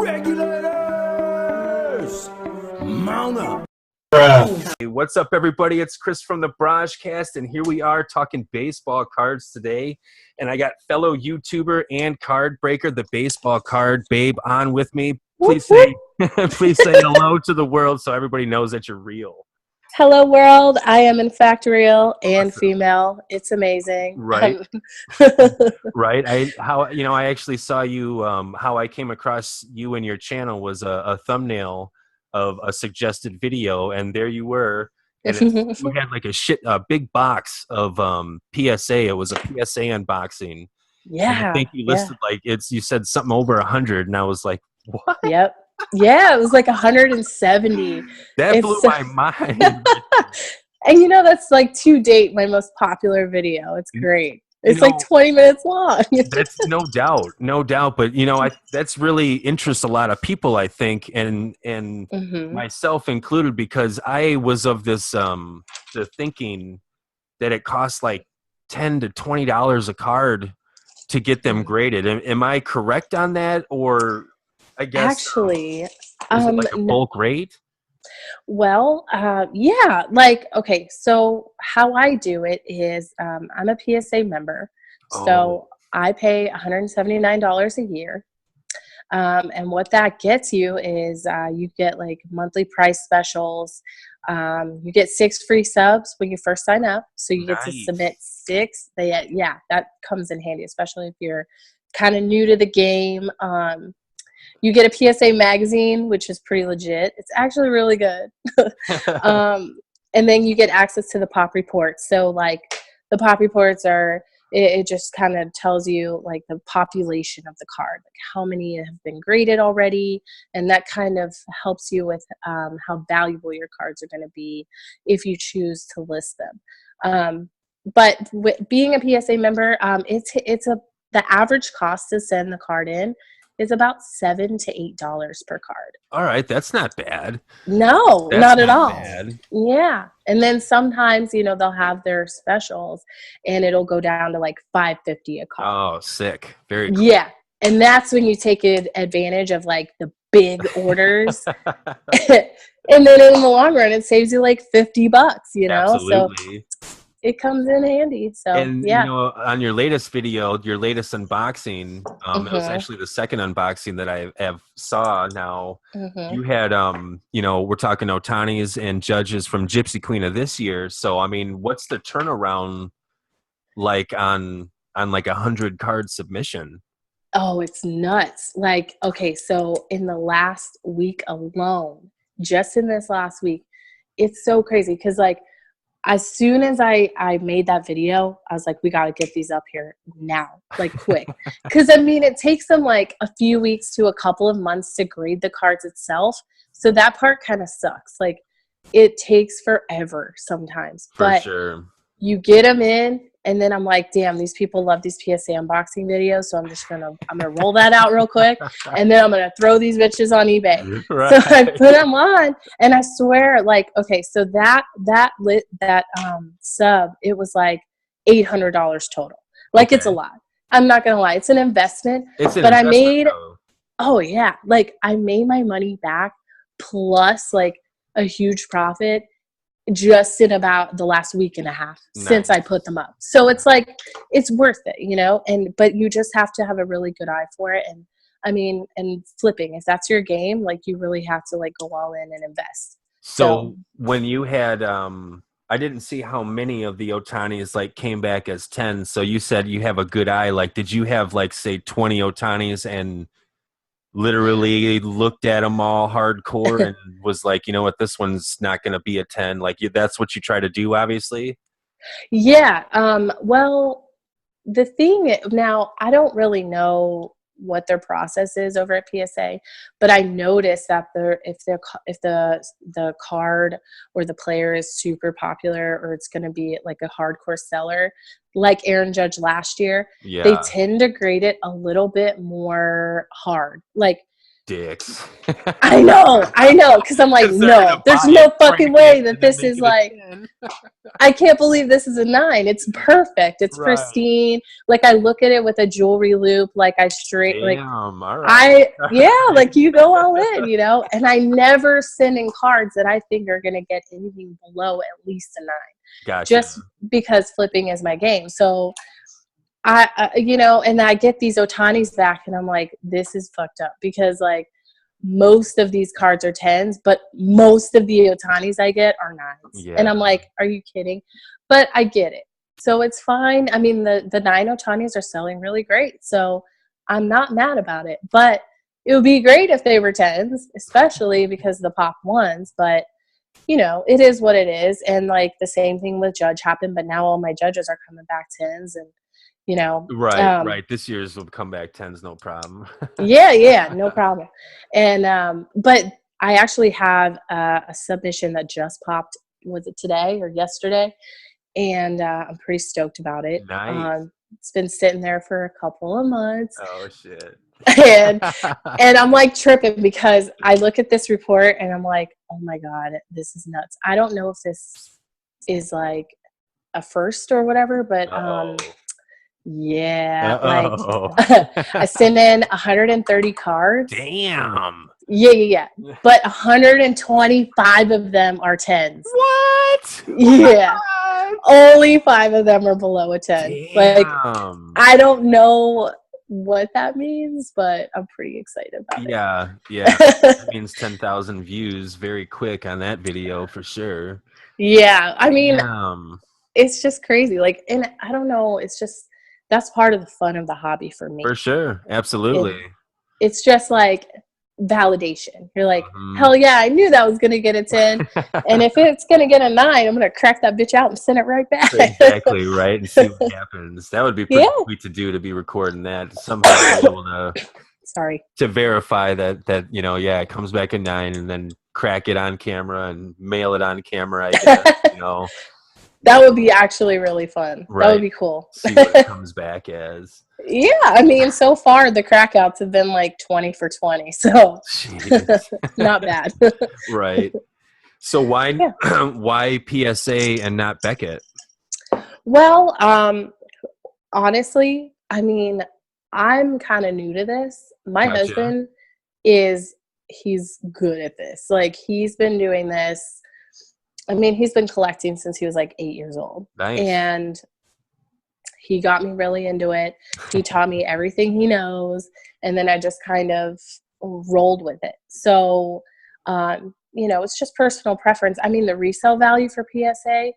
Regulators, mount up. Hey, what's up, everybody? It's Chris from the BrahjCast, and here we are talking baseball cards today. And I got fellow YouTuber and card breaker, the Baseballcardbabe, on with me. Please say, please say hello to the world so everybody knows that you're real. Hello, world. I am in fact real and female. It's amazing. Right. Right. I actually saw you. How I came across you and your channel was a thumbnail of a suggested video, and there you were. And you had like a big box of PSA. It was a PSA unboxing. Yeah. And I think you listed you said something over 100, and I was like, what? Yep. Yeah, it was like 170. That blew my mind. And that's like to date my most popular video. It's great. It's like 20 minutes long. That's no doubt. But that's really interests a lot of people, I think, and myself included, because I was of this the thinking that it costs like $10 to $20 a card to get them graded. Am I correct on that, or? I guess actually, is it like a bulk rate? Well, yeah. Okay. So how I do it is, I'm a PSA member, so I pay $179 a year, and what that gets you is you get like monthly price specials. You get 6 free subs when you first sign up, so you get to submit 6. That comes in handy, especially if you're kind of new to the game. You get a PSA magazine, which is pretty legit. It's actually really good. And then you get access to the pop reports. So like the pop reports it just kind of tells you like the population of the card, like how many have been graded already. And that kind of helps you with how valuable your cards are going to be if you choose to list them. But being a PSA member, the average cost to send the card in is about $7 to $8 per card. All right, that's not bad. No, not at all. Bad. Yeah, and then sometimes they'll have their specials, and it'll go down to like $5.50 a card. Oh, sick! Very cool. Yeah, and that's when you take advantage of like the big orders, and then in the long run, it saves you like $50. Absolutely. So it comes in handy. So on your latest video, your latest unboxing, it was actually the second unboxing that I have saw now. You had we're talking Ohtani's and Judge's from Gypsy Queen of this year. So I mean, what's the turnaround like on like 100 card submission? Oh, it's nuts. Like, okay, so in the last week alone, just in this last week, it's so crazy because like, as soon as I made that video, I was like, we got to get these up here now, like quick. Because, I mean, it takes them like a few weeks to a couple of months to grade the cards itself. So that part kind of sucks. Like, it takes forever sometimes. But sure. You get them in, and then I'm like, damn, these people love these PSA unboxing videos. So I'm gonna roll that out real quick, and then I'm gonna throw these bitches on eBay. Right. So I put them on, and I swear, like, okay, so that sub, it was like $800 total. Like, it's a lot. I'm not gonna lie, it's an investment. I made, I made my money back plus like a huge profit just in about the last week and a half since I put them up. So it's like, it's worth it, but you just have to have a really good eye for it. And I mean, and flipping, if that's your game, like you really have to like go all in and invest. So when you had, I didn't see how many of the Ohtani's like came back as 10. So you said you have a good eye. Like, did you have like, say 20 Ohtani's and literally looked at them all hardcore and was like, you know what, this one's not going to be a 10? Like, that's what you try to do, obviously. Yeah. Well, the thing now, I don't really know what their process is over at PSA, but I noticed that if the card or the player is super popular, or it's going to be like a hardcore seller, like Aaron Judge last year, they tend to grade it a little bit more hard. Like, Dicks. I know, because I'm like, no, there's no fucking way that this is like, I can't believe this is a 9. It's perfect. It's pristine. Like, I look at it with a jewelry loop, like I straight, Damn, like, all right. like you go all in, you know, and I never send in cards that I think are going to get anything below at least a 9. Gotcha. Just because flipping is my game. So you know, and I get these Ohtanis back and I'm like, this is fucked up because like most of these cards are 10s, but most of the Ohtanis I get are 9s. Yeah. And I'm like, are you kidding? But I get it. So it's fine. I mean, the 9 Ohtanis are selling really great. So I'm not mad about it, but it would be great if they were 10s, especially because of the pop ones. But you know, it is what it is. And like the same thing with Judge happened, but now all my judges are coming back 10s and, you know. Right. This year's will come back 10s, no problem. yeah, no problem. And, but I actually have a submission that just popped, was it today or yesterday? And I'm pretty stoked about it. Nice. It's been sitting there for a couple of months. Oh, shit. and I'm like tripping because I look at this report and I'm like, oh my God, this is nuts. I don't know if this is like a first or whatever, but yeah, like I sent in 130 cards. Damn. Yeah. But 125 of them are 10s. What? Yeah. Only 5 of them are below a 10. Damn. Like, I don't know what that means, but I'm pretty excited about it. Yeah. That means 10,000 views very quick on that video for sure. Yeah, I mean, it's just crazy. Like, and I don't know, it's just, that's part of the fun of the hobby for me. For sure. Absolutely. It's just like validation. You're like, hell yeah, I knew that was going to get a 10. And if it's going to get a 9, I'm going to crack that bitch out and send it right back. Exactly, right? And see what happens. That would be pretty sweet to do, to be recording that. Somehow be able to verify that, you know, it comes back a 9 and then crack it on camera and mail it on camera, I guess, you know. That would be actually really fun. Right. That would be cool. See what it comes back as. Yeah, I mean, so far the crackouts have been like 20 for 20, so not bad. Right. So why PSA and not Beckett? Well, honestly, I mean, I'm kind of new to this. My husband he's good at this. Like, he's been doing this. I mean, he's been collecting since he was like 8 years old. Nice. And he got me really into it. He taught me everything he knows. And then I just kind of rolled with it. So, you know, it's just personal preference. I mean, the resale value for PSA,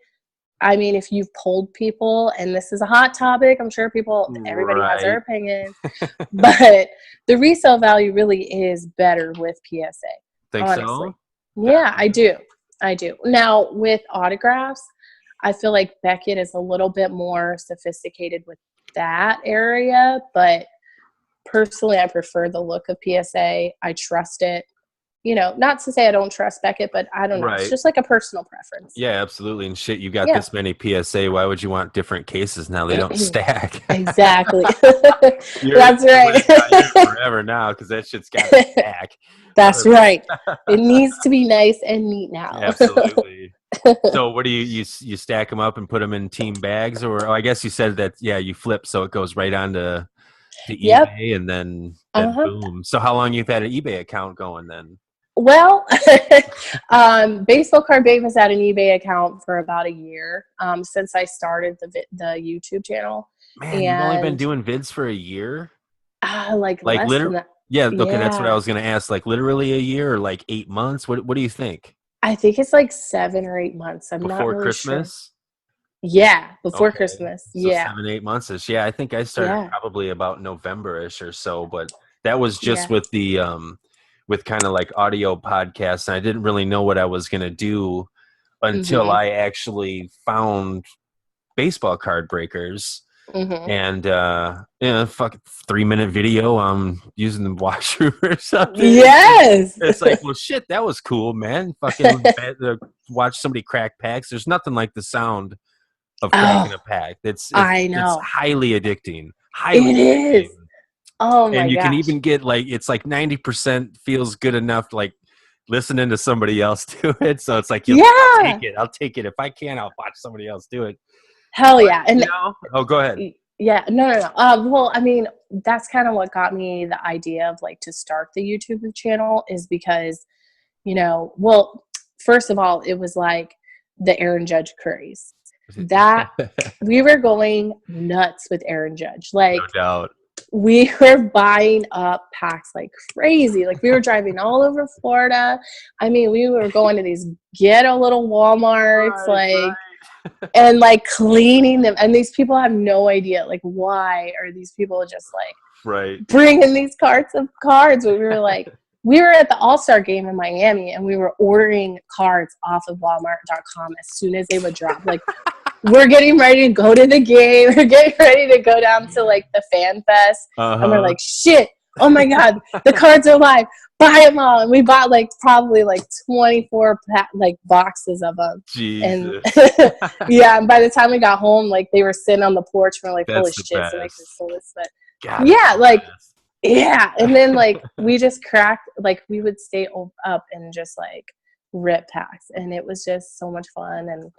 I mean, if you've polled people, and this is a hot topic, I'm sure everybody has their opinions, but the resale value really is better with PSA. Think honestly. So? Yeah, I do. Now, with autographs, I feel like Beckett is a little bit more sophisticated with that area, but personally, I prefer the look of PSA. I trust it. You know, not to say I don't trust Beckett, but I don't know. Right. It's just like a personal preference. Yeah, absolutely. And shit, you got this many PSA. Why would you want different cases now? They don't stack. Exactly. That's right. Forever now, because that shit's got to stack. That's right. It needs to be nice and neat now. Absolutely. So what do you stack them up and put them in team bags? Or I guess you said that, you flip so it goes right on to eBay and then boom. So how long you've had an eBay account going then? Well, Baseballcardbabe has had an eBay account for about a year since I started the YouTube channel. Man, you've only been doing vids for a year? Like less than that. Yeah, okay, that's what I was going to ask. Like literally a year or like 8 months? What do you think? I think it's like 7 or 8 months. I'm not really Christmas? Sure. Yeah, before Christmas. So 7, 8 months-ish. Yeah, I think I started probably about November-ish or so, but that was just with the with kind of like audio podcasts, and I didn't really know what I was going to do until I actually found Baseball Card Breakers. And fucking 3-minute video using the washroom or something. Yes. It's like, well, shit, that was cool, man. Fucking watch somebody crack packs. There's nothing like the sound of cracking a pack. I know. It's highly addicting. It is. Oh my And you can gosh. even get like, it's like 90% feels good enough, like listening to somebody else do it. So it's like, Yeah. I'll take it. If I can, I'll watch somebody else do it. Hell But, yeah. And oh, go ahead. yeah, no. Well, I mean, that's kind of what got me the idea of like to start the YouTube channel is because, well, first of all, it was like the Aaron Judge craze. That we were going nuts with Aaron Judge. Like, no doubt. we were buying up packs like crazy. Like, we were driving all over Florida. I mean, we were going to these ghetto little Walmarts, and like cleaning them. And these people have no idea, like, why are these people just like bringing these carts of cards? But we were like, we were at the All-Star game in Miami, and we were ordering cards off of Walmart.com as soon as they would drop. Like, we're getting ready to go to the game. We're getting ready to go down to like the fan fest. And we're like, shit, oh my God, the cards are live. Buy them all. And we bought like probably like 24 like boxes of them. Jesus. And yeah, and by the time we got home, like they were sitting on the porch. And we're like, holy shit, best. so like this sold this. But God, yeah, like, yeah. And then like we just cracked, like we would stay up and just like rip packs. And it was just so much fun. And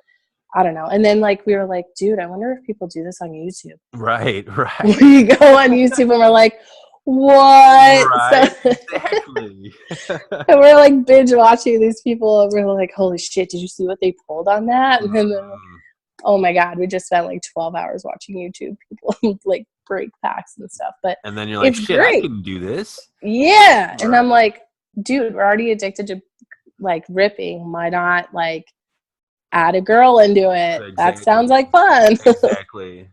I don't know. And then like we were like, dude, I wonder if people do this on YouTube. Right. We go on YouTube and we're like, what? Right. Exactly. And we're like binge watching these people. And we're like, holy shit, did you see what they pulled on that? And then, oh my God, we just spent like 12 hours watching YouTube people like break packs and stuff. But and then you're like, shit, great. I can do this. Yeah. Right. And I'm like, dude, we're already addicted to like ripping. Why not like add a girl into it? Exactly. That sounds like fun. Exactly.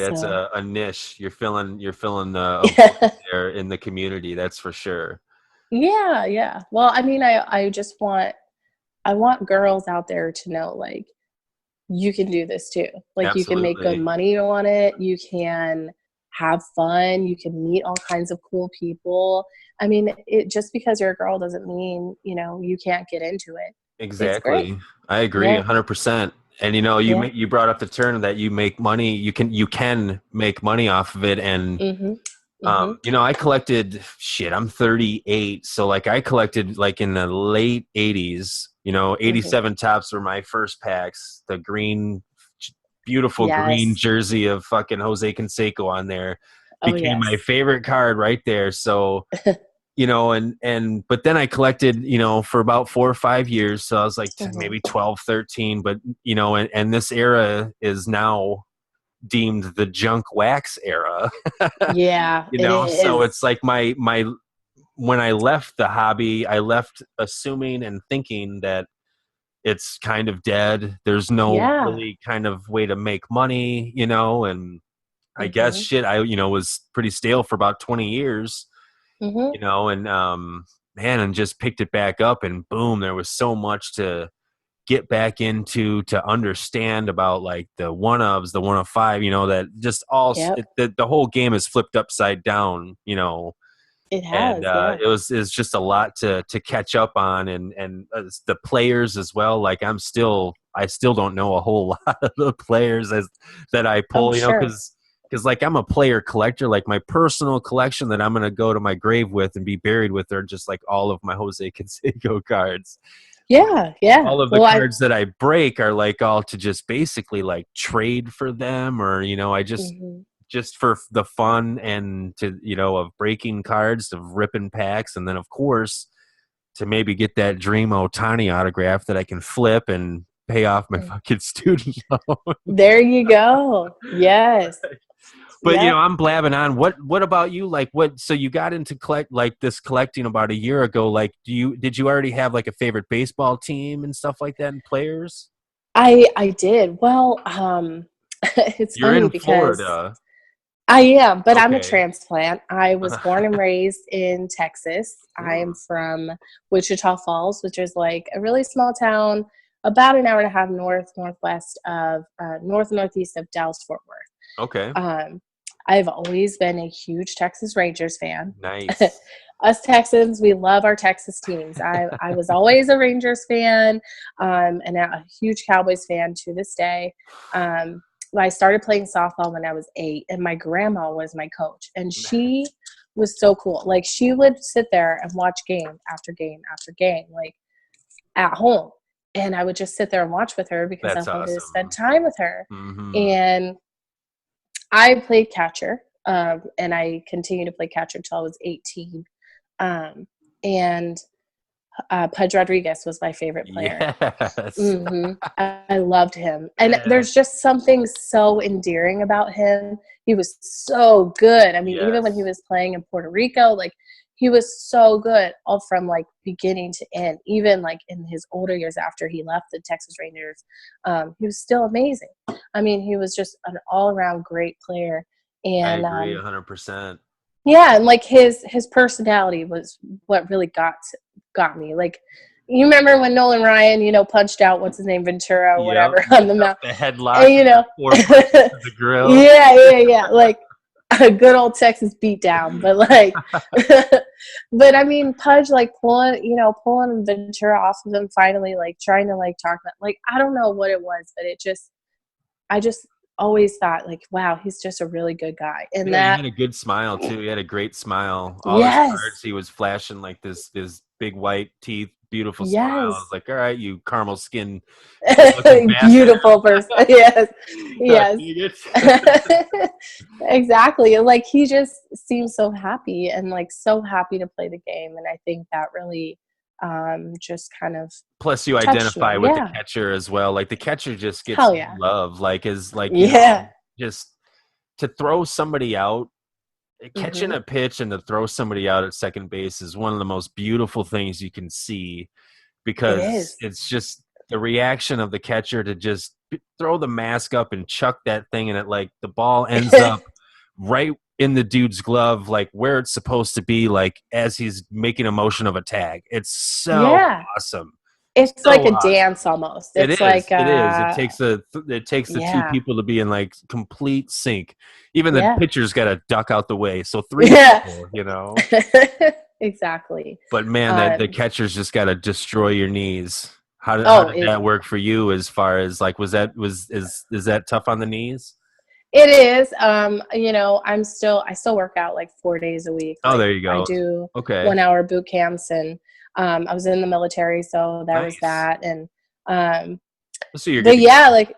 That's a niche. You're filling the there in the community. That's for sure. Yeah. Well, I mean, I want girls out there to know like you can do this too. Like Absolutely. You can make good money on it. You can have fun. You can meet all kinds of cool people. I mean, it just because you're a girl doesn't mean you can't get into it. Exactly. I agree 100%. And you brought up the term that you make money. You can make money off of it. And I collected I'm 38, so like I collected like in the late 80s. 87 tops were my first packs. The green, beautiful green jersey of fucking Jose Canseco on there became my favorite card right there. So. But then I collected, for about 4 or 5 years. So I was like maybe 12, 13, but, and this era is now deemed the junk wax era. Yeah. So it's like when I left the hobby, I left assuming and thinking that it's kind of dead. There's no really kind of way to make money, and I guess I was pretty stale for about 20 years. And just picked it back up, and boom, there was so much to get back into, to understand about like the one of 5, that just all the whole game is flipped upside down, It has, and it's just a lot to catch up on, and the players as well. Like I still don't know a whole lot of the players that I pull, because like I'm a player collector. Like my personal collection that I'm going to go to my grave with and be buried with are just like all of my Jose Canseco cards. Yeah. All of the cards that I break are like all to just basically like trade for them, or I just for the fun and to of breaking cards, of ripping packs, and then of course to maybe get that dream Ohtani autograph that I can flip and pay off my fucking student loan. There you go. Yes. But I'm blabbing on. What about you? Like so you got into collecting about a year ago. Like did you already have like a favorite baseball team and stuff like that and players? I did. Well, it's You're funny in because Florida. I am, but I'm a transplant. I was born and raised in Texas. I am from Wichita Falls, which is like a really small town, about an hour and a half northwest of northeast of Dallas-Fort Worth. Okay. I've always been a huge Texas Rangers fan. Nice. Us Texans, we love our Texas teams. I was always a Rangers fan, and a huge Cowboys fan to this day. I started playing softball when I was 8, and my grandma was my coach, and she was so cool. Like, she would sit there and watch game after game after game, like, at home. And I would just sit there and watch with her because That's I wanted to awesome. spend time with her. Mm-hmm. And I played catcher, and I continued to play catcher until I was 18. And Pudge Rodriguez was my favorite player. Yes. I loved him. And there's just something so endearing about him. He was so good. I mean, even when he was playing in Puerto Rico, like, he was so good all from, like, beginning to end. Even, like, in his older years after he left the Texas Rangers, he was still amazing. I mean, he was just an all-around great player. And I agree 100%. Yeah, and, like, his personality was what really got me. Like, you remember when Nolan Ryan, you know, punched out what's his name, Ventura or whatever on the mound, the headlock, and, you know, the grill. yeah, like a good old Texas beatdown. But, like, but I mean, Pudge, like, pulling Ventura off of him finally, like, trying to, like, talk about, like, I don't know what it was, but I just always thought, like, wow, he's just a really good guy. And he had a good smile too. He had a great smile. All his cards, he was flashing like this big white teeth, beautiful smile. I was like, all right, you caramel skin, beautiful person. Yes. Exactly. And, like, he just seems so happy and, like, so happy to play the game. And I think that really just kind of, plus you identify with the catcher as well. Like, the catcher just gets love, like, is like, just to throw somebody out, catching a pitch and to throw somebody out at second base is one of the most beautiful things you can see, because it's just the reaction of the catcher to just throw the mask up and chuck that thing, and it, like, the ball ends up right in the dude's glove, like where it's supposed to be, like as he's making a motion of a tag. It's so awesome. It's so like a dance almost. It is. Like it is. It takes the two people to be in, like, complete sync. Even the pitcher's got to duck out the way. So 3 people, you know. Exactly. But man, the catcher's just got to destroy your knees. How did that work for you? As far as, like, is that tough on the knees? It is. You know, I still work out like 4 days a week. Oh, there you go. I do 1 hour boot camps, and I was in the military, so that was that. And so you're but like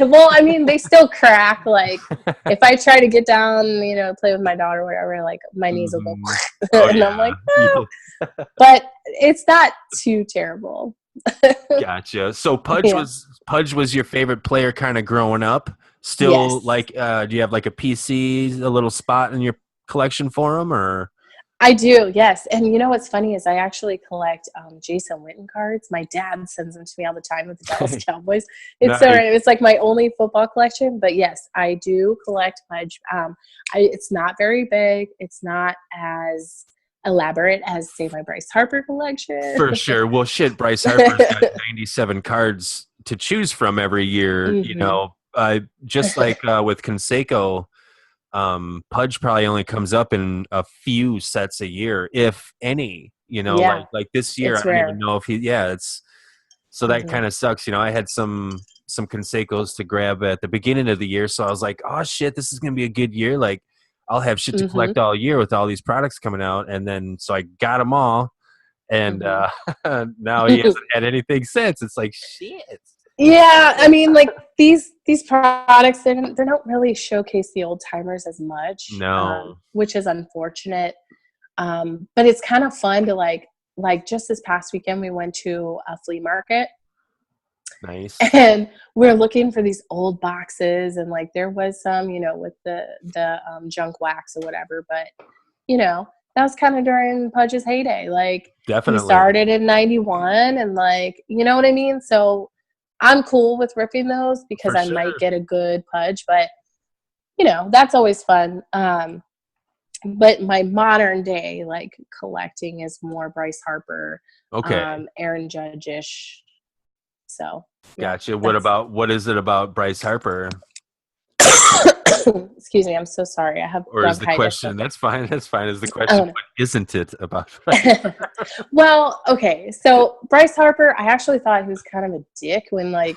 well, I mean, they still crack. Like, if I try to get down, you know, play with my daughter or whatever, like, my knees will go and I'm like, but it's not too terrible. Gotcha. So Pudge was your favorite player kind of growing up? Still, like, do you have, like, a PC, a little spot in your collection for him, or? I do, yes. And you know what's funny is I actually collect Jason Witten cards. My dad sends them to me all the time with the Dallas Cowboys. It's it's like my only football collection. But yes, I do collect Pudge. It's not very big. It's not as elaborate as, say, my Bryce Harper collection. For sure. Well, shit, Bryce Harper's got 97 cards to choose from every year, you know. Just like with Canseco, Pudge probably only comes up in a few sets a year, if any, you know, like this year, I don't even know if it's, so that kind of sucks. You know, I had some Cansecos to grab at the beginning of the year. So I was like, oh shit, this is going to be a good year. Like, I'll have shit to collect all year with all these products coming out. And then, so I got them all. And now he hasn't had anything since. It's like, shit. Yeah, I mean, like, these products, they don't really showcase the old timers as much. No, which is unfortunate. But it's kind of fun to like just this past weekend we went to a flea market. Nice. And we're looking for these old boxes, and, like, there was some, you know, with the junk wax or whatever, but, you know, that was kind of during Pudge's heyday. Like, definitely, he started in 91, and, like, you know what I mean? So I'm cool with ripping those because I might get a good Pudge, but, you know, that's always fun. But my modern day, like, collecting is more Bryce Harper, Aaron Judge-ish. So, gotcha. What is it about Bryce Harper? Excuse me, I'm so sorry. I have. Or is the question? That's fine. That's fine. Is the question? What isn't it about? Well, okay. So Bryce Harper, I actually thought he was kind of a dick when, like,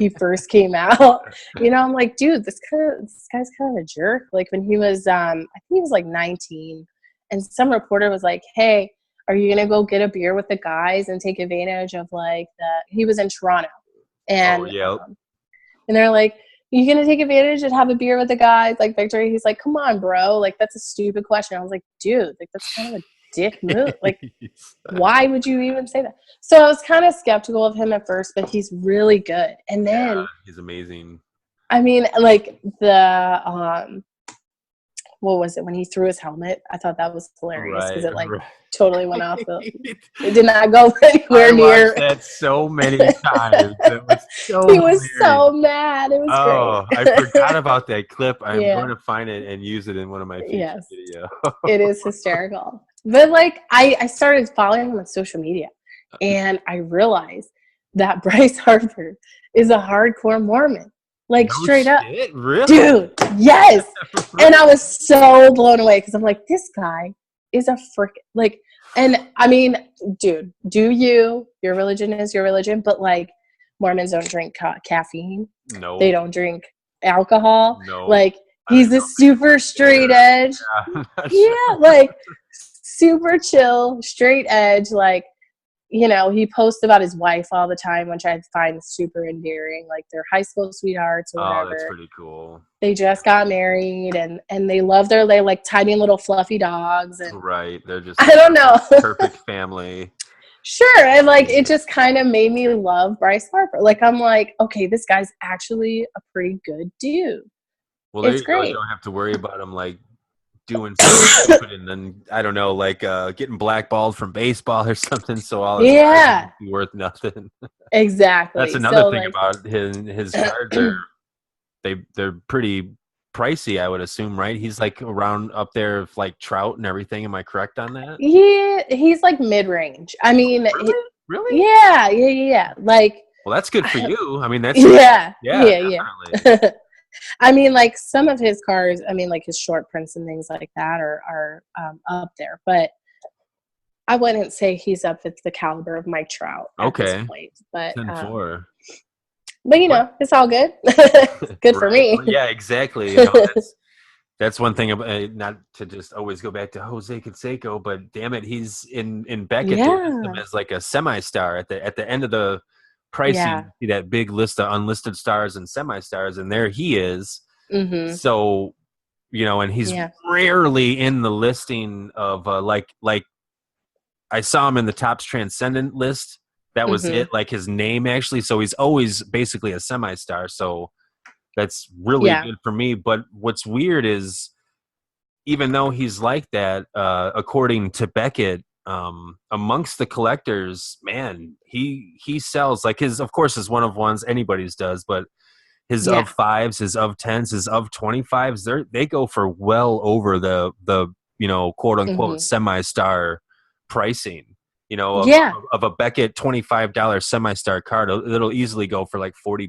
he first came out. I'm like, dude, this guy's kind of a jerk. Like when he was, I think he was like 19, and some reporter was like, hey, are you gonna go get a beer with the guys and take advantage of like he was in Toronto, and and they're like, you gonna take advantage and have a beer with the guys like Victor? He's like, come on, bro, like that's a stupid question. I was like, dude, like that's kind of a dick move. Like, why would you even say that? So I was kind of skeptical of him at first, but he's really good. And then he's amazing. I mean, like the what was it when he threw his helmet? I thought that was hilarious because it like totally went off. It did not go anywhere near. I watched that so many times. It was so he was so mad. It was great. I forgot about that clip. I'm going to find it and use it in one of my future videos. It is hysterical. But like I started following him on social media, and I realized that Bryce Harper is a hardcore Mormon. Like no straight up. Really? Dude, yes. And I was so blown away because I'm like, this guy is a freaking, like, and I mean, dude, your religion is your religion, but like Mormons don't drink caffeine. No. They don't drink alcohol. No. Like, he's a super straight edge. Yeah, like super chill, straight edge, like, he posts about his wife all the time, which I find super endearing. Like they're high school sweethearts or whatever. Oh, that's pretty cool. They just got married and they love their like tiny little fluffy dogs. And right. They're just I don't know. perfect family. Sure. And like it just kind of made me love Bryce Harper. Like I'm like, okay, this guy's actually a pretty good dude. Well, there you go. You don't have to worry about him like doing something stupid and then I don't know, like getting blackballed from baseball or something. So all his cards be worth nothing. Exactly. That's another thing about his cards they're pretty pricey, I would assume, right? He's like around up there with like Trout and everything. Am I correct on that? He's like mid-range. I mean, really? Yeah. Like, well, that's good for you. I mean, that's yeah. I mean, like some of his cars, I mean, like his short prints and things like that are up there, but I wouldn't say he's up at the caliber of Mike Trout at this point. But 10-4. But it's all good. Good for me. Yeah, exactly. That's one thing about, not to just always go back to Jose Canseco, but damn it, he's in Beckett him as like a semi-star at the end of the pricing. See that big list of unlisted stars and semi-stars, and there he is. Mm-hmm. So, and he's rarely in the listing of like I saw him in the Topps Transcendent list. That was it, like his name actually. So he's always basically a semi-star. So that's really good for me. But what's weird is even though he's like that, according to Beckett, amongst the collectors, man, he sells like his, of course, his one of ones, anybody's does, but his of fives, his of tens, his of 25s, they go for well over the quote unquote semi-star pricing. Of a Beckett $25 semi-star card, it'll easily go for like $40.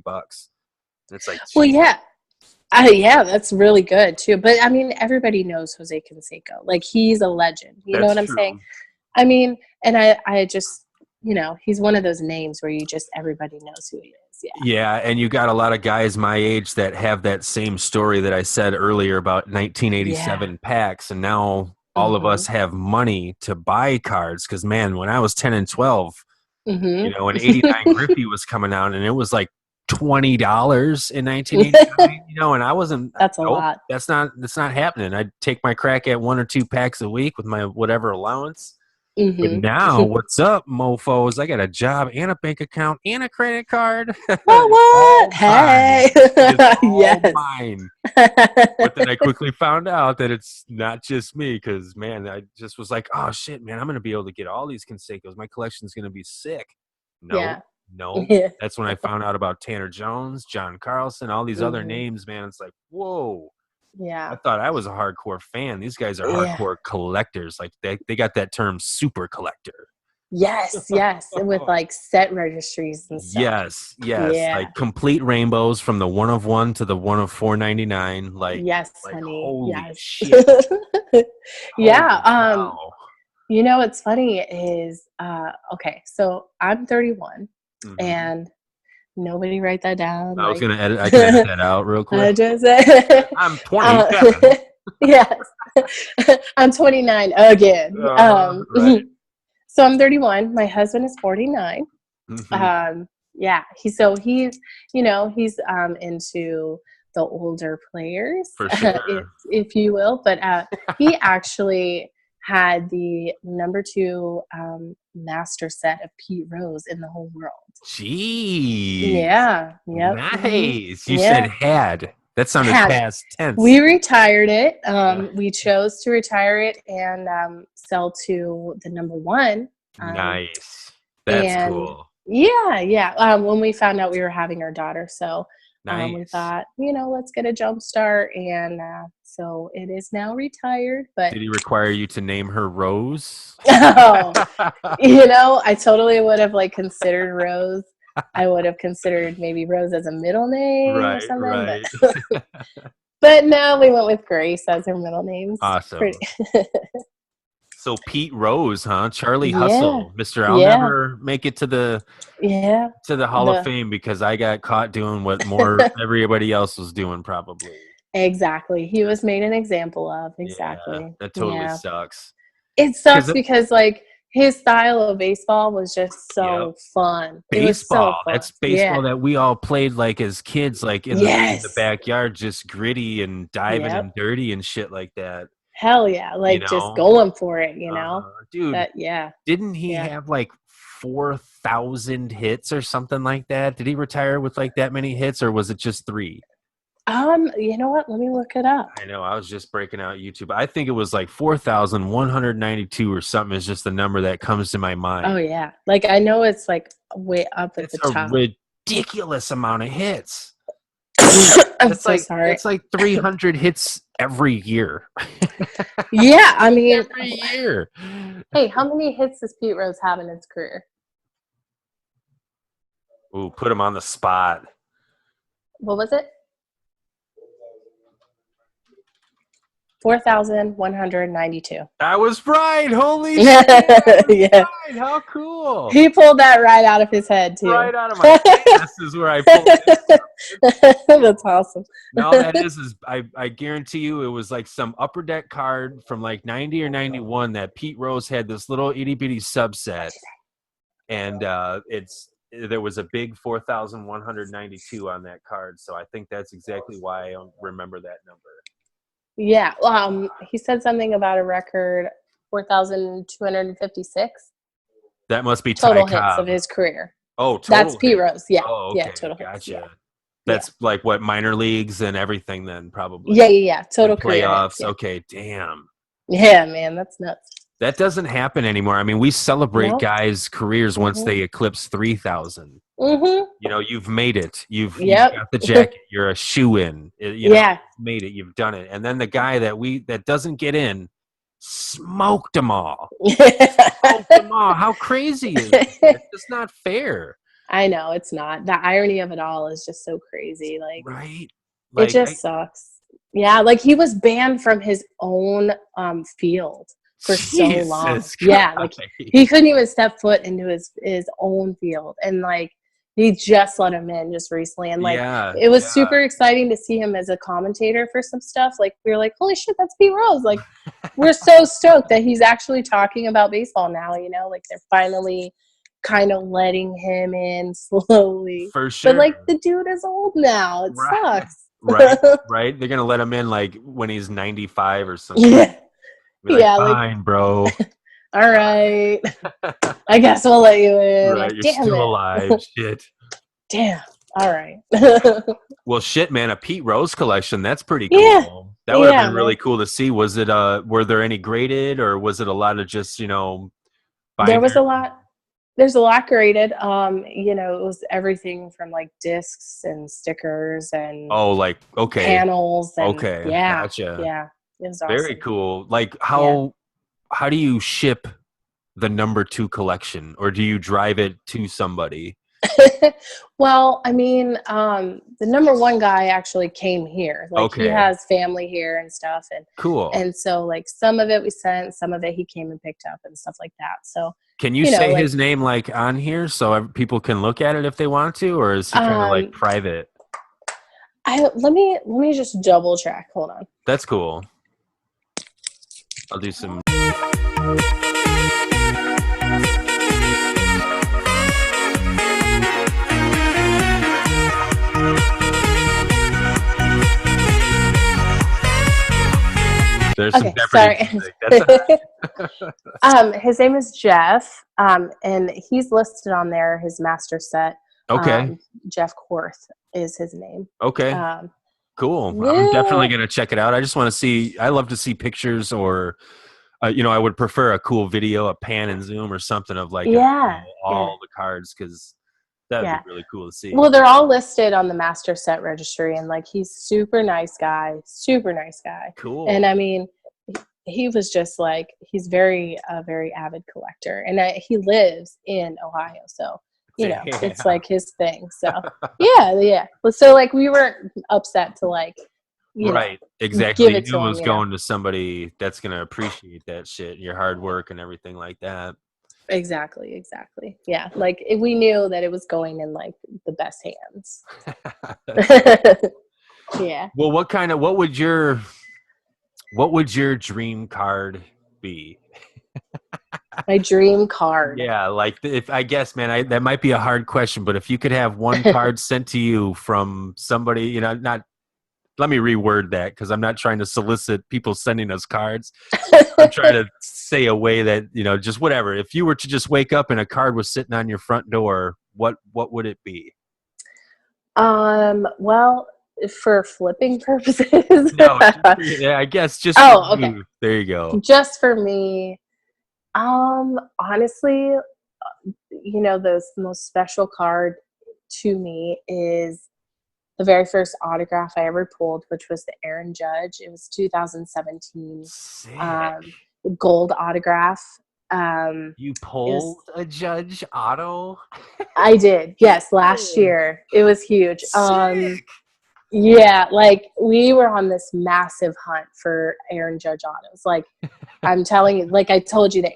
It's like, geez. Well, that's really good too. But I mean, everybody knows Jose Canseco. Like he's a legend. You know what I'm saying? I mean, and I just, he's one of those names where everybody knows who he is. Yeah, and you got a lot of guys my age that have that same story that I said earlier about 1987 packs, and now all of us have money to buy cards because, man, when I was 10 and 12, and 89 Griffey was coming out, and it was like $20 in 1989, and I wasn't. That's a lot. That's not happening. I'd take my crack at 1 or 2 packs a week with my whatever allowance. But now, what's up, mofos? I got a job and a bank account and a credit card. What? Hey. It's all mine. But then I quickly found out that it's not just me because, man, I just was like, oh, shit, man, I'm going to be able to get all these Cansecos. My collection's going to be sick. No. That's when I found out about Tanner Jones, John Carlson, all these other names, man. It's like, whoa. Yeah. I thought I was a hardcore fan. These guys are hardcore collectors. Like they got that term super collector. Yes. With like set registries and stuff. Yes. Yeah. Like complete rainbows from the 1 of 1 to the 1 of 499. Like, yes, like, honey. Holy yes. shit. Yeah. What's funny is okay, so I'm 31 and Nobody write that down. I was gonna edit. I can edit that out real quick. I'm 27. Yes, I'm 29 again. Right. So I'm 31. My husband is 49. Mm-hmm. Yeah, he's into the older players, For sure. if you will. But he actually had the number 2 master set of Pete Rose in the whole world. Jeez. Yeah. Yep. Nice. You Yeah. said had. That sounded past tense. We retired it. We chose to retire it and sell to the number 1. Nice. That's cool. Yeah. When we found out we were having our daughter, so nice. We thought, let's get a jump start, and so it is now retired. But did he require you to name her Rose? Oh, I totally would have considered Rose. I would have considered maybe Rose as a middle name or something. Right. But no, we went with Grace as her middle name. Awesome. So Pete Rose, huh? Charlie Hustle, Mr. I'll never make it to the Hall of Fame because I got caught doing what everybody else was doing, probably. Exactly. He was made an example of. Exactly. Yeah, that totally sucks. It sucks because his style of baseball was just so fun. Baseball. So that's baseball that we all played as kids, in the backyard, just gritty and diving and dirty and shit like that. Hell yeah. Just going for it, Dude, didn't he have 4,000 hits or something like that? Did he retire with that many hits, or was it just 3? You know what? Let me look it up. I know. I was just breaking out YouTube. I think it was 4,192 or something is just the number that comes to my mind. Oh, yeah. I know it's way up at the top. It's a ridiculous amount of hits. I'm so sorry. It's 300 hits every year. Yeah, I mean. Every year. Hey, how many hits does Pete Rose have in his career? Ooh, put him on the spot. What was it? 4,192. I was right. Holy shit. Yeah. Right. How cool. He pulled that right out of his head, too. Right out of my head. This is where I pulled it. That's awesome. No, that is I guarantee you it was some upper deck card from 90 or 91 that Pete Rose had this little itty bitty subset. And there was a big 4,192 on that card. So I think that's exactly why I remember that number. Yeah, he said something about a record 4,256. That must be total hits of his career. Oh, total. That's Pete Rose. Yeah. Oh, okay. Yeah, total gotcha. Hits. Yeah. That's what minor leagues and everything then probably. Yeah. Total career playoffs. Hits, Okay, damn. Yeah, man, that's nuts. That doesn't happen anymore. I mean, we celebrate guys' careers once they eclipse 3,000. Mm-hmm. You've made it. You've got the jacket. You're a shoe-in. You've made it. You've done it. And then the guy that doesn't get in smoked them all. How crazy is it? It's just not fair. I know, it's not. The irony of it all is just so crazy. Right? It just sucks. Yeah, he was banned from his own field for so long. Christ. Yeah, he couldn't even step foot into his own field, and he just let him in just recently, and it was super exciting to see him as a commentator for some stuff. We were like, holy shit, that's Pete Rose. We're so stoked that he's actually talking about baseball now. They're finally kind of letting him in slowly. For sure. But the dude is old now. It sucks. Right. They're gonna let him in when he's 95 or something. Yeah. Fine, bro. All right. I guess we'll let you in. Right, you're still alive. Shit. Damn. All right. Well, shit, man. A Pete Rose collection. That's pretty cool. Yeah. That would have been really cool to see. Was it? Were there any graded, or was it a lot of just binder? There was a lot. There's a lot graded. It was everything from discs and stickers and panels. And, gotcha. Yeah. It was awesome. Very cool. How do you ship the number 2 collection, or do you drive it to somebody? Well, I mean, the number one guy actually came here. Like he has family here and stuff, and so like some of it we sent, some of it he came and picked up and stuff like that. So can you say his name like on here so people can look at it if they want to, or is he kind of like private? Let me just double check. Hold on. That's cool. I'll do some. There's some sorry. His name is Jeff, and he's listed on there. His master set. Okay. Jeff Korth is his name. Okay. Cool. Yeah. I'm definitely gonna check it out. I just want to see. I love to see pictures, or I would prefer a cool video, a pan and zoom, or something of like all the cards, because that'd be really cool to see. Well, they're all listed on the master set registry, and like he's super nice guy. Cool. And I mean, he was just like he's very avid collector, and he lives in Ohio, so it's like his thing. So yeah. So like we weren't upset to like exactly. Give it you to knew it was him, going to somebody that's gonna appreciate that shit, your hard work and everything like that. Exactly. Yeah, like we knew that it was going in like the best hands. Yeah. Well, what would your dream card be? My dream card. Yeah, like if I guess, man, that might be a hard question, but if you could have one card sent to you from somebody, not. Let me reword that, because I'm not trying to solicit people sending us cards. I'm trying to say a way that, just whatever. If you were to just wake up and a card was sitting on your front door, what would it be? Well, for flipping purposes. No, I guess just okay. There you go. Just for me. Honestly, the most special card to me is the very first autograph I ever pulled, which was the Aaron Judge. It was 2017. Sick. Gold autograph. You pulled a Judge auto? I did. Yes, last year. It was huge. Sick. Yeah, like we were on this massive hunt for Aaron Judge autos. Like I'm telling you, like I told you, the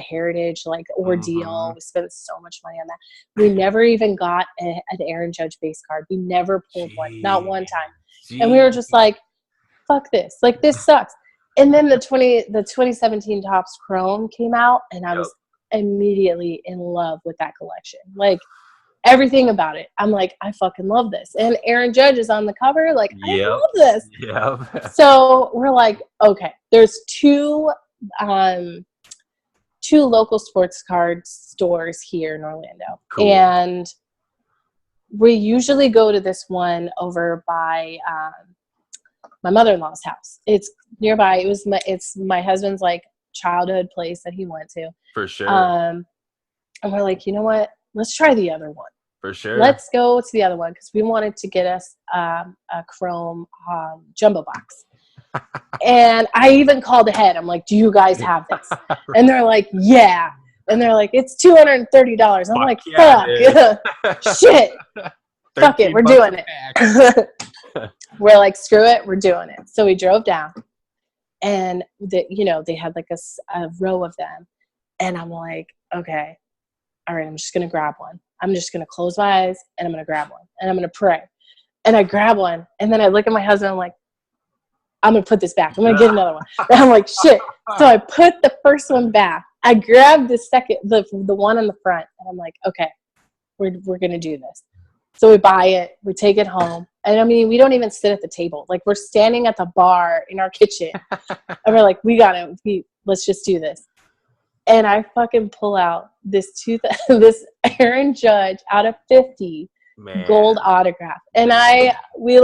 Heritage like ordeal. We spent so much money on that. We never even got an Aaron Judge base card. We never pulled one, not one time. And we were just like, "Fuck this! Like this sucks." And then the 2017 Topps Chrome came out, and I was immediately in love with that collection. Like. Everything about it. I'm like, I fucking love this. And Aaron Judge is on the cover. Like, I love this. Yeah. So we're like, okay, there's two local sports card stores here in Orlando. Cool. And we usually go to this one over by my mother-in-law's house. It's nearby. It's my husband's like childhood place that he went to. For sure. And we're like, you know what? Let's try the other one. For sure. Let's go to the other one, because we wanted to get us a Chrome jumbo box. And I even called ahead. I'm like, do you guys have this? And they're like, yeah. And they're like, it's $230. I'm like, fuck. Shit. Fuck it. We're doing it. We're like, screw it. We're doing it. So we drove down. And, they had like a row of them. And I'm like, okay. All right, I'm just going to grab one. I'm just going to close my eyes, and I'm going to grab one. And I'm going to pray. And I grab one. And then I look at my husband. I'm like, I'm going to put this back. I'm going to get another one. And I'm like, shit. So I put the first one back. I grabbed the second, the one on the front. And I'm like, okay, we're going to do this. So we buy it. We take it home. And I mean, we don't even sit at the table. Like, we're standing at the bar in our kitchen. And we're like, let's just do this. And I fucking pull out this Aaron Judge out of 50 gold autograph. And we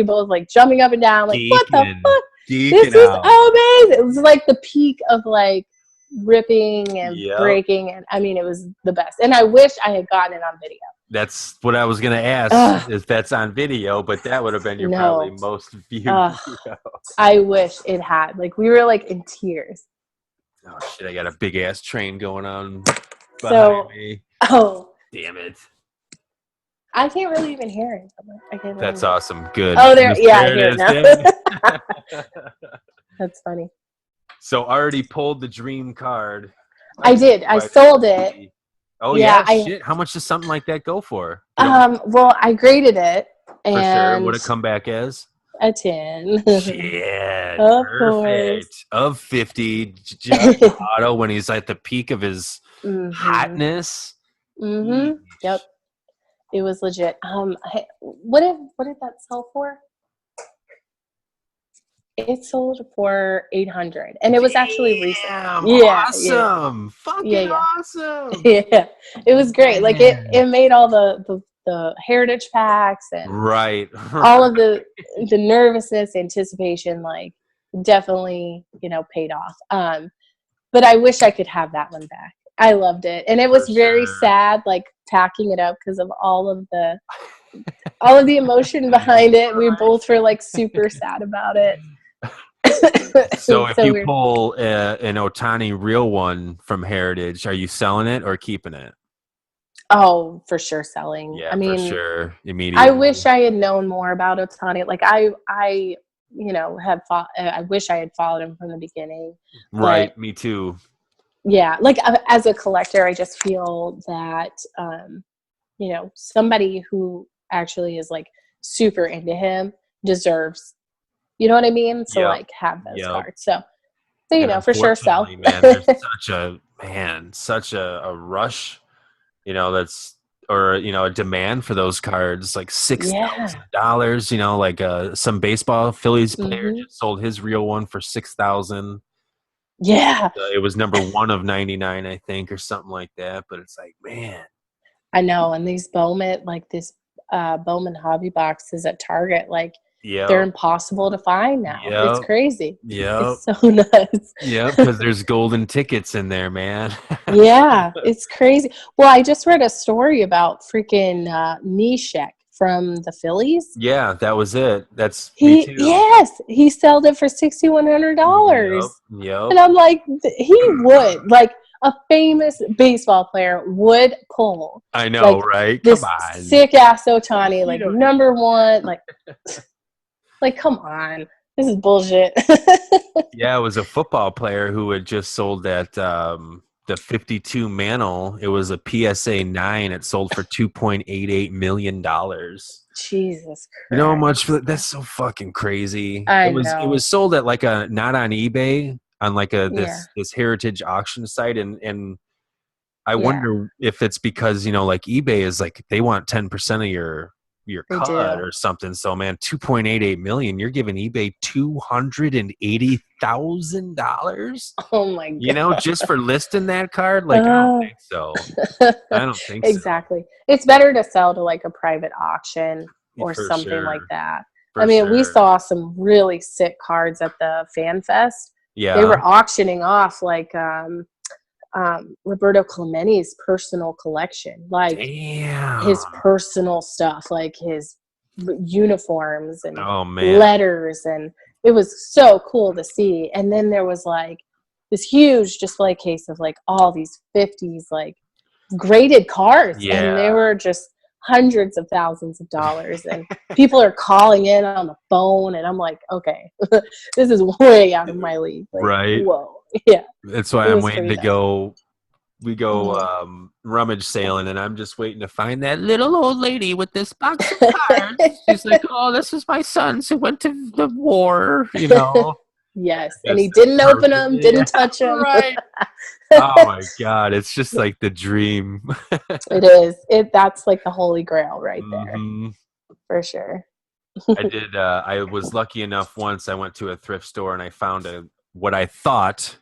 both like jumping up and down, like, what the fuck? This is amazing. It was like the peak of like ripping and breaking. And I mean, it was the best. And I wish I had gotten it on video. That's what I was going to ask, if that's on video, but that would have been your probably most viewed video. I wish it had. Like, we were like in tears. Oh shit! I got a big ass train going on behind me. Oh, damn it! I can't really even hear it. I can't That's really awesome. Good. Oh, there. Yeah, I hear it now. That's funny. So already pulled the dream card. I did. I sold it. Oh yeah, shit. How much does something like that go for? Well, I graded it, and for sure. Would it come back as a 10? Shit, of perfect. Course. Of 50, just auto when he's at the peak of his hotness. Yep, it was legit. What did that sell for? It sold for $800, and it was actually recent. Yeah, awesome, fucking awesome. Yeah, it was great. Like it made all the heritage packs and all of the nervousness, anticipation, like definitely paid off. But I wish I could have that one back. I loved it, and it was very sad, like packing it up because of all of the emotion behind it. We both were like super sad about it. So if you pull an Ohtani real one from Heritage, are you selling it or keeping it? Oh, for sure selling. Yeah, I mean, for sure. Immediately. I wish I had known more about Ohtani. Like I I wish I had followed him from the beginning. Right, me too. Yeah, like as a collector, I just feel that somebody who actually is like super into him deserves, you know what I mean? So like have those cards. So for sure sell. Man, there's such a rush, or a demand for those cards, like $6,000. Like some baseball Phillies player just sold his real one for $6,000. Yeah, it was number 1 of 99, I think, or something like that. But it's like, man, I know. And these Bowman, like this Bowman hobby boxes at Target, like they're impossible to find now. It's crazy. It's so nuts. Yeah, because there's golden tickets in there, man. Yeah, it's crazy. Well, I just read a story about freaking Neshek from the Phillies. Yeah, that was it. That's me too. Yes, he sold it for $6,100. Yep. And I'm like, he would, like a famous baseball player would pull. I know, right? Come on, sick ass Ohtani, like number 1, like come on, this is bullshit. Yeah, it was a football player who had just sold that. The 52 Mantle, it was a PSA 9. It sold for $2.88 million. Jesus Christ! You know how much for that? That's so fucking crazy. I know. It was sold at like not on eBay, on like this heritage auction site, and I wonder if it's because like eBay is like they want 10% of your cut or something. So man, $2.88 million, you're giving eBay $280,000. Oh my god! Just for listing that card. Like I don't think so. I don't think exactly. It's better to sell to like a private auction or something like that. I mean, we saw some really sick cards at the Fan Fest. Yeah, they were auctioning off like Roberto Clemente's personal collection, like his personal stuff, like his uniforms and letters, and it was so cool to see. And then there was like this huge display case of like all these 50s like graded cards, and they were just hundreds of thousands of dollars, and people are calling in on the phone, and I'm like, okay, this is way out of my league. Like, right? Whoa. Yeah, that's why I'm waiting to go. We go rummage sailing, and I'm just waiting to find that little old lady with this box of cards. She's like, "Oh, this is my son's who went to the war," Yes, and he didn't open them, didn't touch them. Right. Oh my god, it's just like the dream. It is. That's like the holy grail right there, for sure. I was lucky enough once. I went to a thrift store and I found what I thought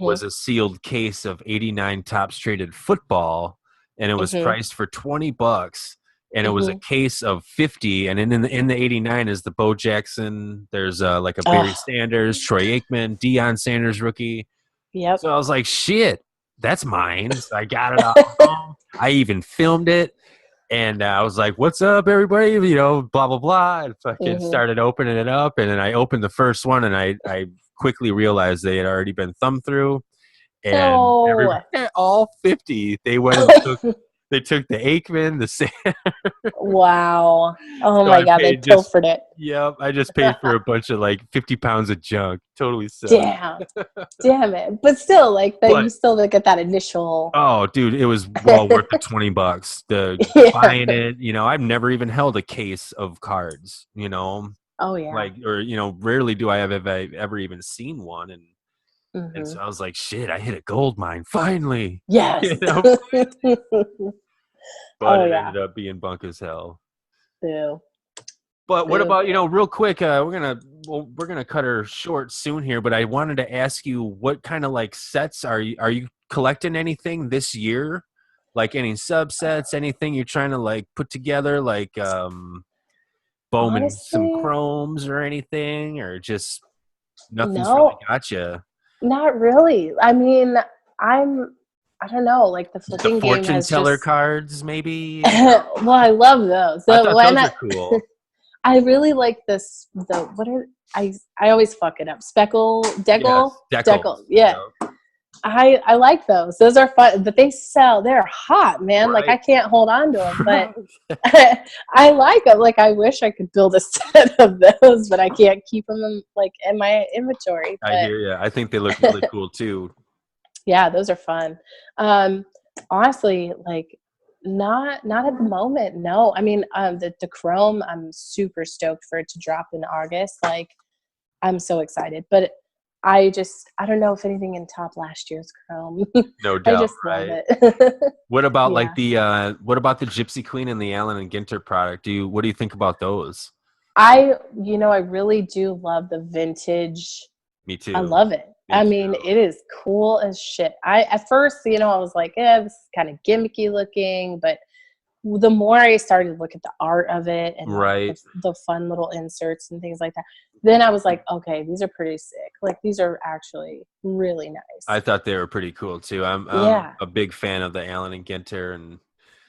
was a sealed case of 89 Topps Traded football, and it was priced for $20. And it was a case of 50, and in the 89 is the Bo Jackson. There's like a Barry Sanders, Troy Aikman, Deion Sanders rookie. Yep. So I was like, shit, that's mine. So I got it out. I even filmed it. And I was like, what's up, everybody? Blah, blah, blah. And fucking started opening it up. And then I opened the first one, and I quickly realized they had already been thumbed through. And all 50, they went and took They took the Aikman, the Sam. Wow. Oh So my I God, they paid just pilfered it. yep. I just paid for a bunch of like 50 pounds of junk. Totally sucked. Damn. Damn it. But still, like that you But still get that initial oh, dude, it was well worth the $20. The Yeah. buying it, I've never even held a case of cards, Oh yeah. like or rarely do I have ever even seen one, and Hmm. so I was like, shit, I hit a gold mine finally. Yes. But Oh it yeah. ended up being bunk as hell. Boo. But what Boo. about real quick? We're gonna cut her short soon here. But I wanted to ask you, what kind of like sets are you collecting anything this year? Like any subsets, anything you're trying to like put together, like Bowman some Honestly, chromes or anything, or just nothing's really no, got you. not really. I mean, I don't know, like the The flipping game fortune has teller just cards, maybe. well, I love those. I So thought when those are cool. I really like this the what are I always fuck it up. Speckle, Deckle, Yes, decals. Deckle. Yeah. I like those. Those are fun, but they sell. They're hot, man. Like Right. I can't hold on to them, but I like them. Like I wish I could build a set of those, but I can't keep them in my inventory. I But hear you. I think they look really cool too. yeah, those are fun. Honestly, like not at the moment. No, I mean, the Chrome, I'm super stoked for it to drop in August. Like I'm so excited, but I don't know if anything can top last year's Chrome. No I doubt, just love right? it. What about Yeah. like what about the Gypsy Queen and the Allen and Ginter product? What do you think about those? I really do love the vintage. Me I too. love it. Me I too. mean, it is cool as shit. At first, I was like, yeah, this is kind of gimmicky looking, but the more I started to look at the art of it and like Right. the fun little inserts and things like that, then I was like, okay, these are pretty sick. Like these are actually really nice. I thought they were pretty cool too. I'm Yeah. a big fan of the Allen and Ginter, and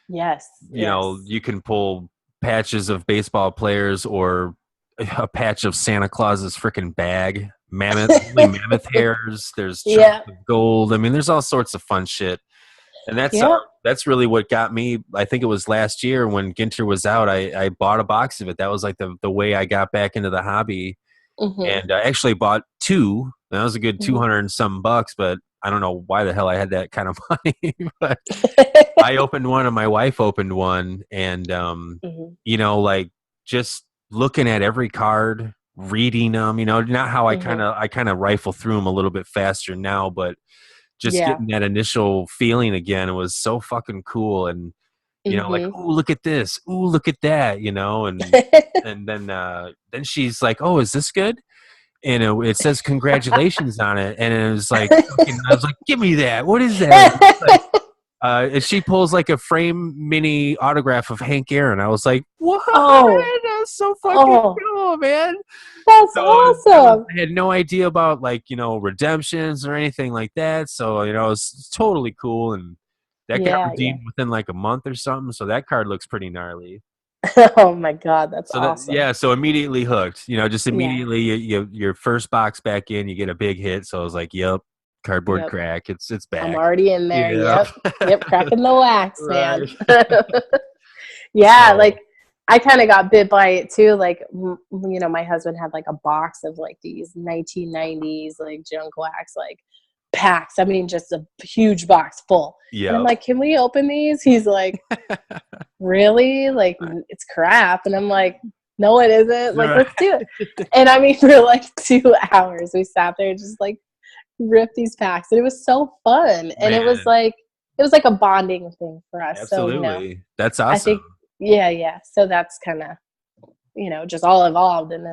Yes. Yes. you can pull patches of baseball players or a patch of Santa Claus's freaking bag, mammoth hairs. There's Yeah. chunks of gold. I mean, there's all sorts of fun shit. And Yeah. that's really what got me. I think it was last year when Ginter was out. I bought a box of it. That was like the way I got back into the hobby. Mm-hmm. And I actually bought two. That was a good Mm-hmm. 200 and some bucks, but I don't know why the hell I had that kind of money. But I opened one and my wife opened one, and Mm-hmm. like just looking at every card, reading them. Not how Mm-hmm. I kind of rifle through them a little bit faster now, but just Yeah. getting that initial feeling again, it was so fucking cool. And like, Mm-hmm. ooh, look at this, ooh, look at that, and then she's like, oh, is this good? And it says congratulations on it, and it was like fucking, I was like, give me that, what is that? It's like, and she pulls like a frame mini autograph of Hank Aaron. I was like, what? Oh. That's so fucking cool, man. That's So awesome. I had no idea about like redemptions or anything like that. So it was totally cool, and that got Yeah. redeemed within like a month or something. So that card looks pretty gnarly. Oh my God, that's So that awesome. so immediately hooked. Just Yeah. immediately your first box back in, you get a big hit. So I was like, yep, cardboard Yep. crack. It's back. I'm already in there. Yeah. Yep. Cracking the wax, man. Right. Yeah, So, like I kind of got bit by it too. Like, my husband had like a box of like these 1990s like junk wax like packs. I mean, just a huge box full. yeah. And I'm like, can we open these? He's like, really? Like, it's crap. And I'm like, no, it isn't. Like, let's do it. And I mean, for like 2 hours, we sat there and just like ripped these packs. And it was so fun. And it was like a bonding thing for us. Absolutely. So, That's awesome. I think, yeah. So that's kind of, just all evolved. And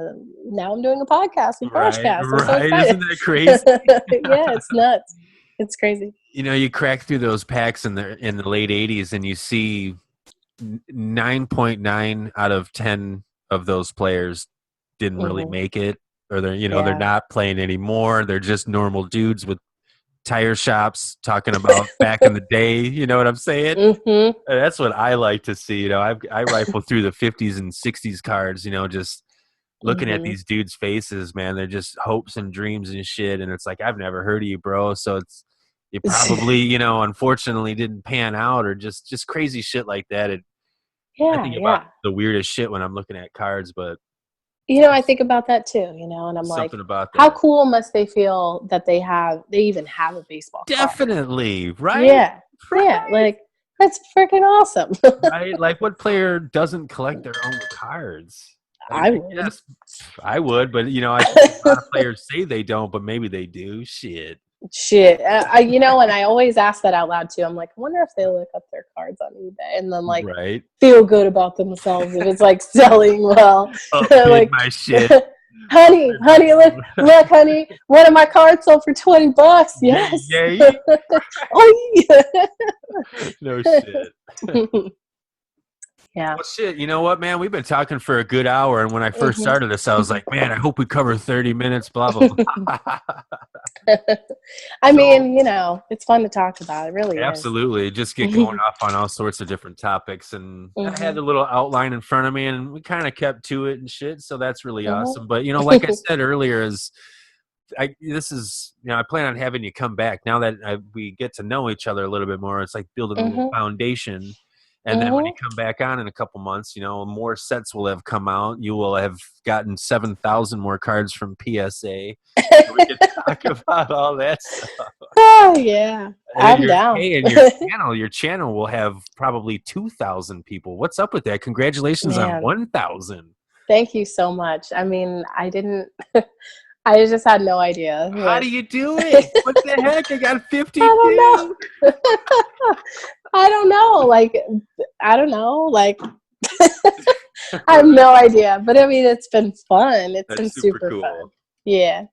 now I'm doing a podcast with BrahjCast. I'm so excited. Isn't that crazy? Yeah, it's nuts. It's crazy. You crack through those packs in the late 80s and you see 9.9 out of 10 of those players didn't really make it, or they're not playing anymore. They're just normal dudes with tire shops talking about back in the day. You know what I'm saying? Mm-hmm. That's what I like to see. I rifle through the 50s and 60s cards, just looking at these dudes' faces, man. They're just hopes and dreams and shit. And it's like, I've never heard of you, bro. So you probably, you know, unfortunately didn't pan out, or just crazy shit like that. I think about the weirdest shit when I'm looking at cards, but you know, I think about that too, you know, and I'm like, about that. How cool must they feel that they even have a baseball card? Definitely, right? Yeah. Right. Yeah, like that's freaking awesome. Right? Like, what player doesn't collect their own cards? I would. Yes, I would, but you know, I think a lot of players say they don't, but maybe they do. Shit. You know, and I always ask that out loud too. I'm like, I wonder if they look up their cards on eBay and then like feel good about themselves if it's like selling well. Like my shit. honey, look, honey, one of my cards sold for $20. Yes. Yeah. Oh yeah. No shit. Yeah. Well, shit, you know what, man? We've been talking for a good hour, and when I first started this, I was like, man, I hope we cover 30 minutes, blah, blah, blah. I mean, you know, it's fun to talk about. It really absolutely. Just get going off on all sorts of different topics, and I had a little outline in front of me, and we kind of kept to it and shit, so that's really awesome. But, you know, like I said earlier, I plan on having you come back now that we get to know each other a little bit more. It's like building a little foundation. And then when you come back on in a couple months, you know, more sets will have come out. You will have gotten 7,000 more cards from PSA. So we can talk about all that stuff. Oh, yeah. I'm down. Hey, and your channel will have probably 2,000 people. What's up with that? Congratulations on 1,000. Thank you so much. I mean, I just had no idea. How do you do it? What the heck? I got 50. I don't know. I don't know. Like, I have no idea. But I mean, it's been fun. That's been super cool. Fun. Yeah.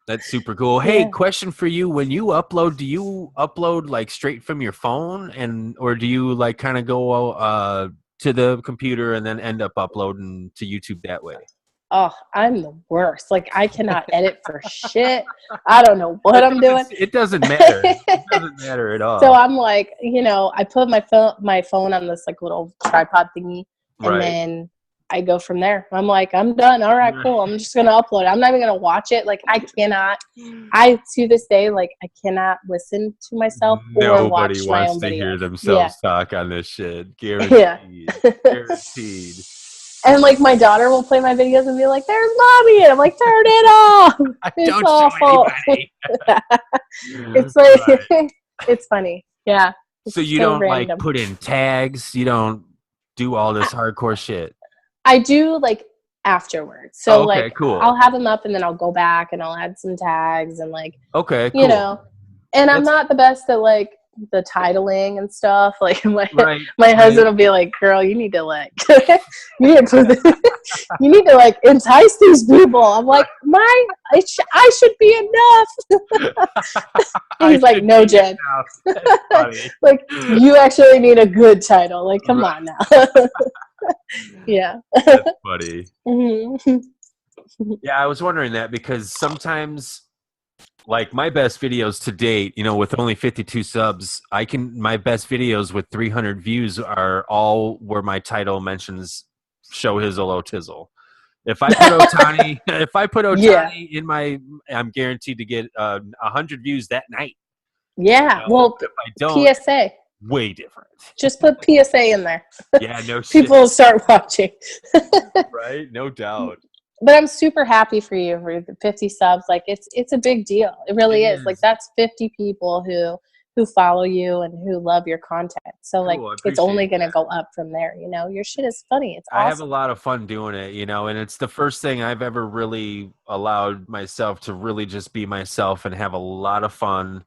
That's super cool. Hey, question for you. When you upload, do you upload like straight from your phone or do you like kind of go to the computer and then end up uploading to YouTube that way? Oh, I'm the worst. Like, I cannot edit for shit. I don't know what I'm doing. It doesn't matter. It doesn't matter at all. So I'm like, you know, I put my phone on this like little tripod thingy, and then I go from there. I'm like, I'm done. All right, cool. I'm just gonna upload it. I'm not even gonna watch it. Like, to this day, like, I cannot listen to myself or watch my own videos. Nobody wants to hear themselves talk on this shit. Guaranteed. Guaranteed. And like my daughter will play my videos and be like, "There's mommy," and I'm like, "Turn it off." It's don't awful. It's like it's funny, yeah. So you don't random. Like put in tags. You don't do all this hardcore shit. I do like afterwards. So cool. I'll have them up and then I'll go back and I'll add some tags and like cool. You know. And I'm not the best at like the titling and stuff. Like my husband will be like, "Girl, you need to like you need to like entice these people." I'm like, I should be enough. He's like, "No, Jen." Like, you actually need a good title. Like, come on now. Yeah. That's funny. Yeah, I was wondering that because sometimes like my best videos to date, you know, with only 52 subs, my best videos with 300 views are all where my title mentions "Show Hizzle O Tizzle." If I put Ohtani, in I'm guaranteed to get 100 views that night. Yeah. You know? Well, if I don't, PSA. Way different. Just put PSA in there. Yeah, no shit. People will start watching. Right? No doubt. But I'm super happy for you for the 50 subs. Like, it's a big deal. It really is. Like, that's 50 people who follow you and who love your content. So like, it's only going to go up from there. You know, your shit is funny. It's awesome. I have a lot of fun doing it, you know, and it's the first thing I've ever really allowed myself to really just be myself and have a lot of fun.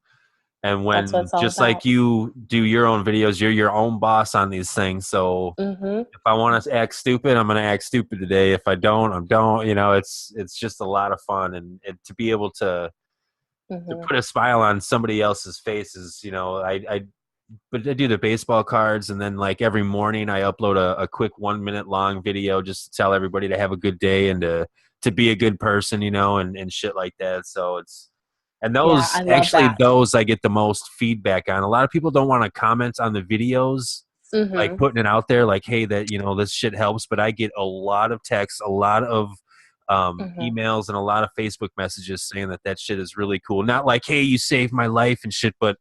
And when just like you do your own videos, you're your own boss on these things. So if I want to act stupid, I'm going to act stupid today. If I don't, I don't. You know, it's just a lot of fun, and to be able to put a smile on somebody else's face is, you know, I do the baseball cards, and then like every morning I upload a quick 1 minute long video just to tell everybody to have a good day and to be a good person, you know, and shit like that. So and those those I get the most feedback on. A lot of people don't want to comment on the videos, like putting it out there, like, hey, that, you know, this shit helps. But I get a lot of texts, a lot of emails and a lot of Facebook messages saying that shit is really cool. Not like, hey, you saved my life and shit, but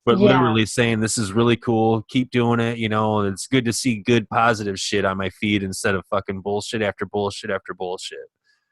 literally saying this is really cool. Keep doing it. You know, it's good to see good positive shit on my feed instead of fucking bullshit after bullshit after bullshit.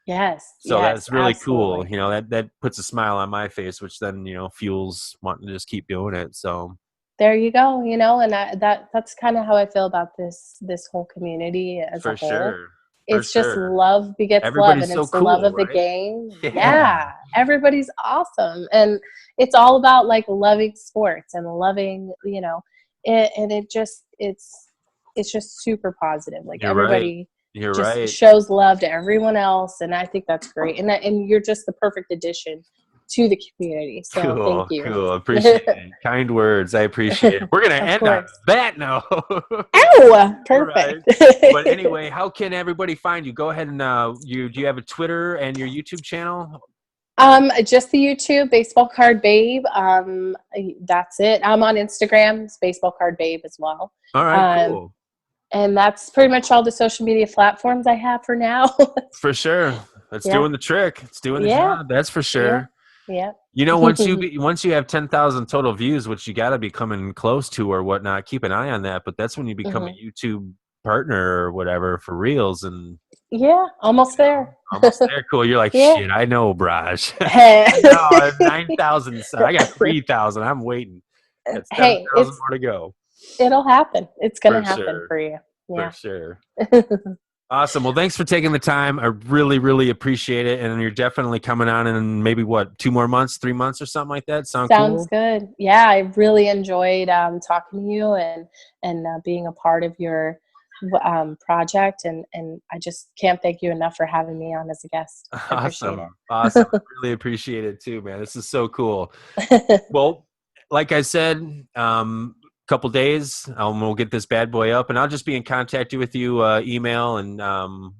Yes. So yes, that's really absolutely. cool. You know, that puts a smile on my face, which then, you know, fuels wanting to just keep doing it. So there you go. You know, and that's kind of how I feel about this whole community as a for whole. sure. It's just love begets love, Everybody's and so it's the love cool, of the right? game. Yeah, everybody's awesome, and it's all about like loving sports and loving, you know, and it's just super positive. Like You're right. everybody You're just right. shows love to everyone else, and I think that's great. And you're just the perfect addition to the community. So thank you. Cool. Appreciate it. Kind words. I appreciate it. We're gonna end on that note. Oh, perfect. Right. But anyway, how can everybody find you? Go ahead and do you have a Twitter and your YouTube channel? Just the YouTube, Baseballcardbabe. That's it. I'm on Instagram, it's Baseballcardbabe as well. All right, cool. And that's pretty much all the social media platforms I have for now. For sure. That's doing the trick. It's doing the job. That's for sure. Yeah. You know, once you have 10,000 total views, which you got to be coming close to or whatnot, keep an eye on that. But that's when you become a YouTube partner or whatever for reals. And almost there. Almost there. Cool. You're like, shit, I know, Braj. Hey. No, I have 9,000. I got 3,000. I'm waiting. Got 7,000 more to go. It'll happen. It's going to happen for you. Yeah. For sure. Awesome. Well, thanks for taking the time. I really, really appreciate it. And you're definitely coming on in maybe 2 more months, 3 months or something like that. Sounds cool? Good. Yeah, I really enjoyed talking to you and being a part of your project. And I just can't thank you enough for having me on as a guest. Awesome. Awesome. I really appreciate it too, man. This is so cool. Well, like I said, couple days we'll get this bad boy up, and I'll just be in contact with you email, and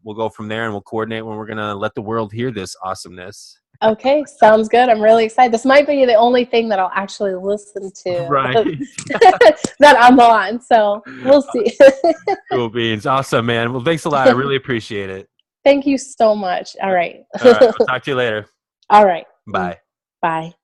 we'll go from there, and we'll coordinate when we're gonna let the world hear this awesomeness. Okay, sounds good. I'm really excited. This might be the only thing that I'll actually listen to that I'm on, so we'll see. Cool beans. Awesome, man. Well, thanks a lot. I really appreciate it. Thank you so much. All right. All right, I'll talk to you later. All right. Bye. Bye.